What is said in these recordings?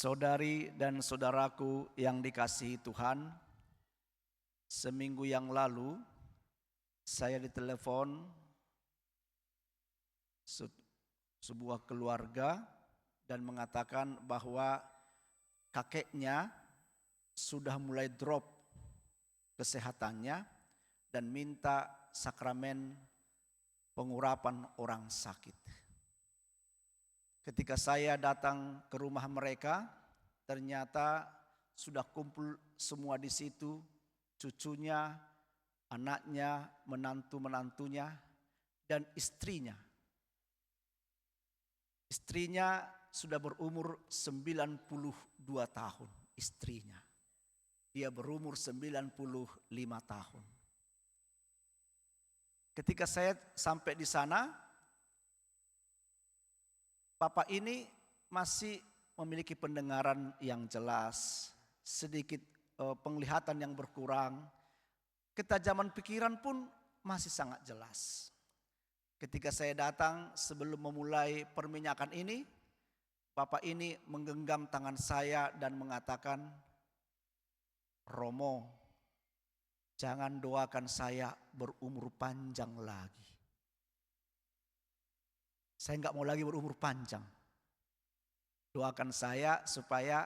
Saudari dan saudaraku yang dikasihi Tuhan, seminggu yang lalu saya ditelepon sebuah keluarga dan mengatakan bahwa kakeknya sudah mulai drop kesehatannya dan minta sakramen pengurapan orang sakit. Ketika saya datang ke rumah mereka, ternyata sudah kumpul semua di situ, cucunya, anaknya, menantu-menantunya, dan istrinya. Istrinya sudah berumur 92 tahun, istrinya. Dia berumur 95 tahun. Ketika saya sampai di sana, Bapak ini masih memiliki pendengaran yang jelas, sedikit penglihatan yang berkurang, ketajaman pikiran pun masih sangat jelas. Ketika saya datang sebelum memulai perminyakan ini, Bapak ini menggenggam tangan saya dan mengatakan, "Romo, jangan doakan saya berumur panjang lagi. Saya enggak mau lagi berumur panjang. Doakan saya supaya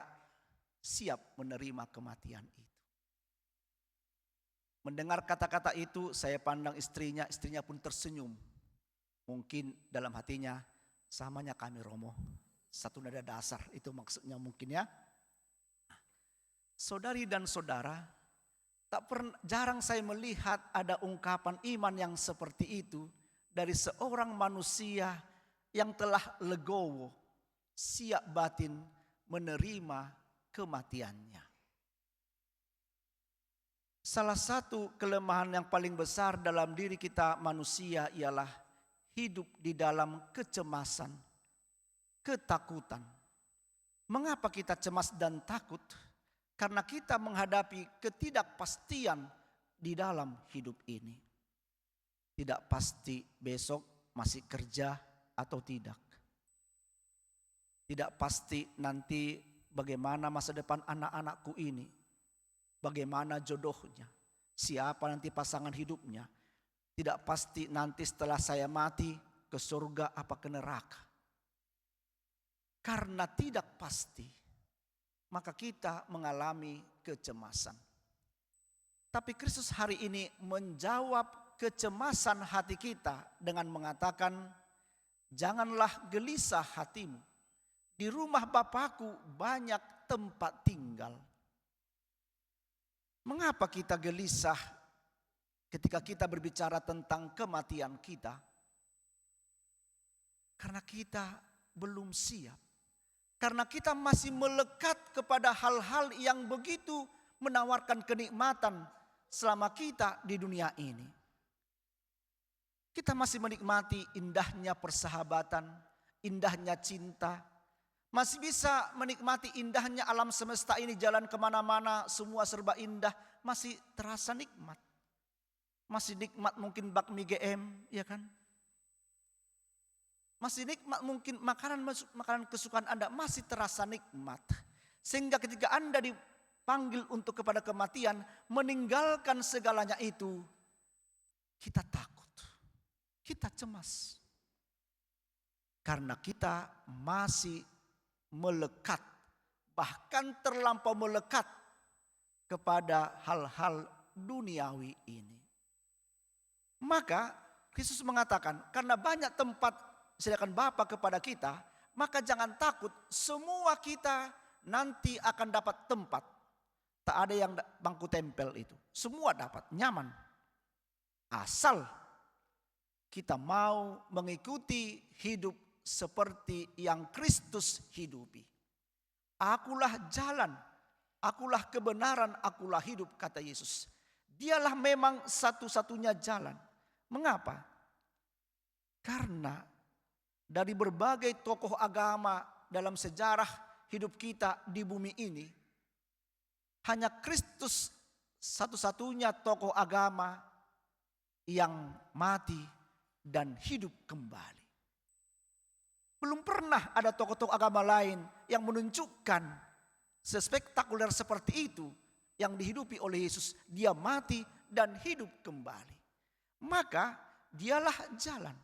siap menerima kematian itu." Mendengar kata-kata itu, saya pandang istrinya pun tersenyum. Mungkin dalam hatinya, samanya kami Romo, satu nada dasar, itu maksudnya mungkin ya. Saudari dan saudara, jarang saya melihat ada ungkapan iman yang seperti itu dari seorang manusia yang telah legowo, siap batin menerima kematiannya. Salah satu kelemahan yang paling besar dalam diri kita manusia ialah hidup di dalam kecemasan, ketakutan. Mengapa kita cemas dan takut? Karena kita menghadapi ketidakpastian di dalam hidup ini. Tidak pasti besok masih kerja atau tidak. Tidak pasti nanti bagaimana masa depan anak-anakku ini. Bagaimana jodohnya. Siapa nanti pasangan hidupnya. Tidak pasti nanti setelah saya mati ke surga apa ke neraka. Karena tidak pasti, maka kita mengalami kecemasan. Tapi Kristus hari ini menjawab kecemasan hati kita dengan mengatakan, "Janganlah gelisah hatimu. Di rumah Bapakku banyak tempat tinggal." Mengapa kita gelisah ketika kita berbicara tentang kematian kita? Karena kita belum siap. Karena kita masih melekat kepada hal-hal yang begitu menawarkan kenikmatan selama kita di dunia ini. Kita masih menikmati indahnya persahabatan, indahnya cinta. Masih bisa menikmati indahnya alam semesta ini, jalan kemana-mana, semua serba indah. Masih terasa nikmat. Masih nikmat mungkin bakmi GM, ya kan? Masih nikmat mungkin makanan kesukaan Anda, masih terasa nikmat. Sehingga ketika Anda dipanggil untuk kepada kematian, meninggalkan segalanya itu, kita takut, kita cemas. Karena kita masih melekat, bahkan terlampau melekat kepada hal-hal duniawi ini. Maka Kristus mengatakan, karena banyak tempat disediakan Bapa kepada kita, maka jangan takut, semua kita nanti akan dapat tempat. Tak ada yang bangku tempel itu, semua dapat, nyaman. Asal kita mau mengikuti hidup seperti yang Kristus hidupi. Akulah jalan, akulah kebenaran, akulah hidup, kata Yesus. Dialah memang satu-satunya jalan. Mengapa? Karena dari berbagai tokoh agama dalam sejarah hidup kita di bumi ini, hanya Kristus satu-satunya tokoh agama yang mati dan hidup kembali. Belum pernah ada tokoh-tokoh agama lain yang menunjukkan sespektakuler seperti itu yang dihidupi oleh Yesus. Dia mati dan hidup kembali. Maka dialah jalan.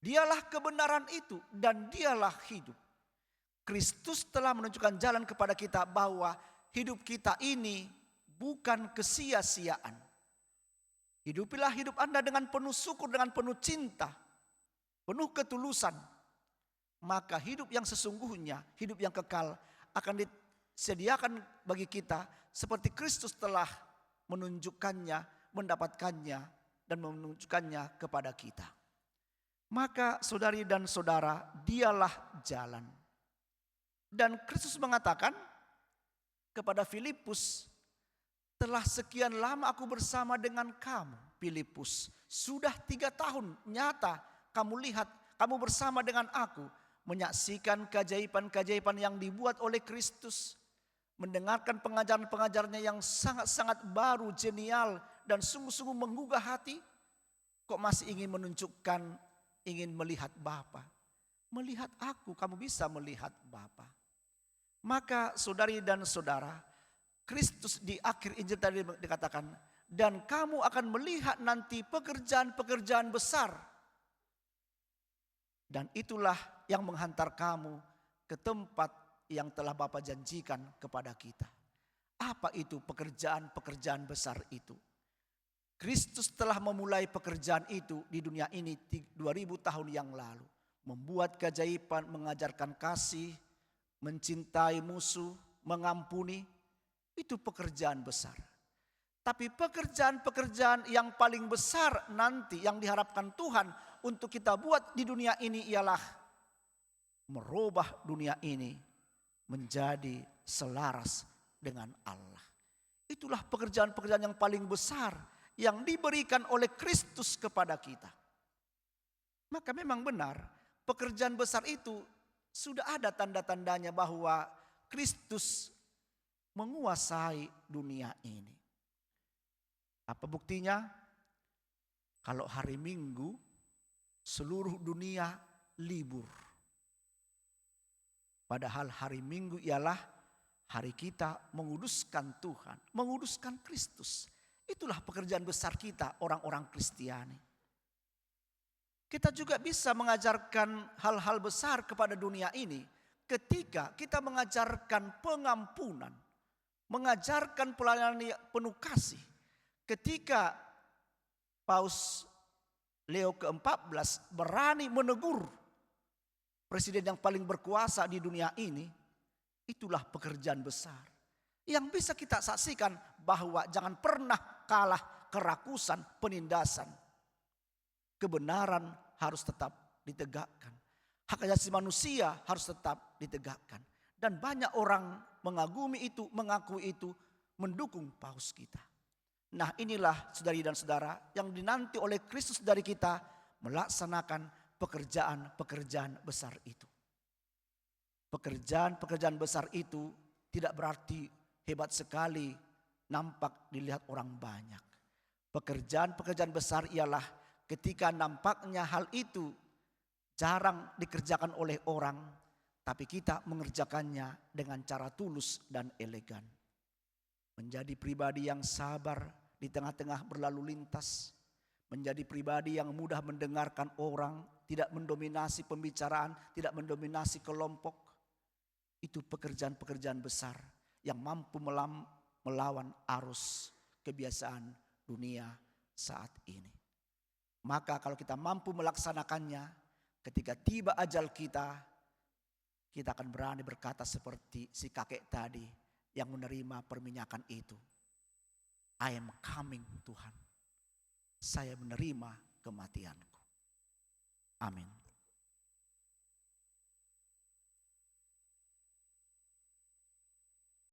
Dialah kebenaran itu dan dialah hidup. Kristus telah menunjukkan jalan kepada kita bahwa hidup kita ini bukan kesia-siaan. Hidupilah hidup Anda dengan penuh syukur, dengan penuh cinta, penuh ketulusan. Maka hidup yang sesungguhnya, hidup yang kekal akan disediakan bagi kita seperti Kristus telah menunjukkannya, mendapatkannya, dan menunjukkannya kepada kita. Maka saudari dan saudara, dialah jalan. Dan Kristus mengatakan kepada Filipus, telah sekian lama aku bersama dengan kamu, Filipus. Sudah 3 tahun nyata kamu lihat, kamu bersama dengan aku. Menyaksikan keajaiban-keajaiban yang dibuat oleh Kristus. Mendengarkan pengajaran-pengajarannya yang sangat-sangat baru, genial, dan sungguh-sungguh menggugah hati. Kok masih ingin menunjukkan, ingin melihat Bapa? Melihat aku, kamu bisa melihat Bapa. Maka saudari dan saudara, Kristus di akhir Injil tadi dikatakan, dan kamu akan melihat nanti pekerjaan-pekerjaan besar. Dan itulah yang menghantar kamu ke tempat yang telah Bapa janjikan kepada kita. Apa itu pekerjaan-pekerjaan besar itu? Kristus telah memulai pekerjaan itu di dunia ini 2000 tahun yang lalu. Membuat keajaiban, mengajarkan kasih, mencintai musuh, mengampuni. Itu pekerjaan besar. Tapi pekerjaan-pekerjaan yang paling besar nanti yang diharapkan Tuhan untuk kita buat di dunia ini ialah merubah dunia ini menjadi selaras dengan Allah. Itulah pekerjaan-pekerjaan yang paling besar yang diberikan oleh Kristus kepada kita. Maka memang benar pekerjaan besar itu sudah ada tanda-tandanya bahwa Kristus menguasai dunia ini. Apa buktinya? Kalau hari Minggu seluruh dunia libur. Padahal hari Minggu ialah hari kita menguduskan Tuhan, menguduskan Kristus. Itulah pekerjaan besar kita orang-orang Kristiani. Kita juga bisa mengajarkan hal-hal besar kepada dunia ini ketika kita mengajarkan pengampunan, mengajarkan pelayanan penuh kasih. Ketika Paus Leo ke-14 berani menegur presiden yang paling berkuasa di dunia ini, itulah pekerjaan besar. Yang bisa kita saksikan bahwa jangan pernah kalah kerakusan, penindasan. Kebenaran harus tetap ditegakkan. Hak asasi manusia harus tetap ditegakkan. Dan banyak orang mengagumi itu, mengakui itu, mendukung paus kita. Nah inilah saudari dan saudara yang dinanti oleh Kristus dari kita melaksanakan pekerjaan-pekerjaan besar itu. Pekerjaan-pekerjaan besar itu tidak berarti hebat sekali nampak dilihat orang banyak. Pekerjaan-pekerjaan besar ialah ketika nampaknya hal itu jarang dikerjakan oleh orang, tapi kita mengerjakannya dengan cara tulus dan elegan. Menjadi pribadi yang sabar di tengah-tengah berlalu lintas. Menjadi pribadi yang mudah mendengarkan orang, tidak mendominasi pembicaraan, tidak mendominasi kelompok. Itu pekerjaan-pekerjaan besar yang mampu melawan arus kebiasaan dunia saat ini. Maka kalau kita mampu melaksanakannya, ketika tiba ajal kita akan berani berkata seperti si kakek tadi yang menerima perminyakan itu. I am coming Tuhan. Saya menerima kematianku. Amin.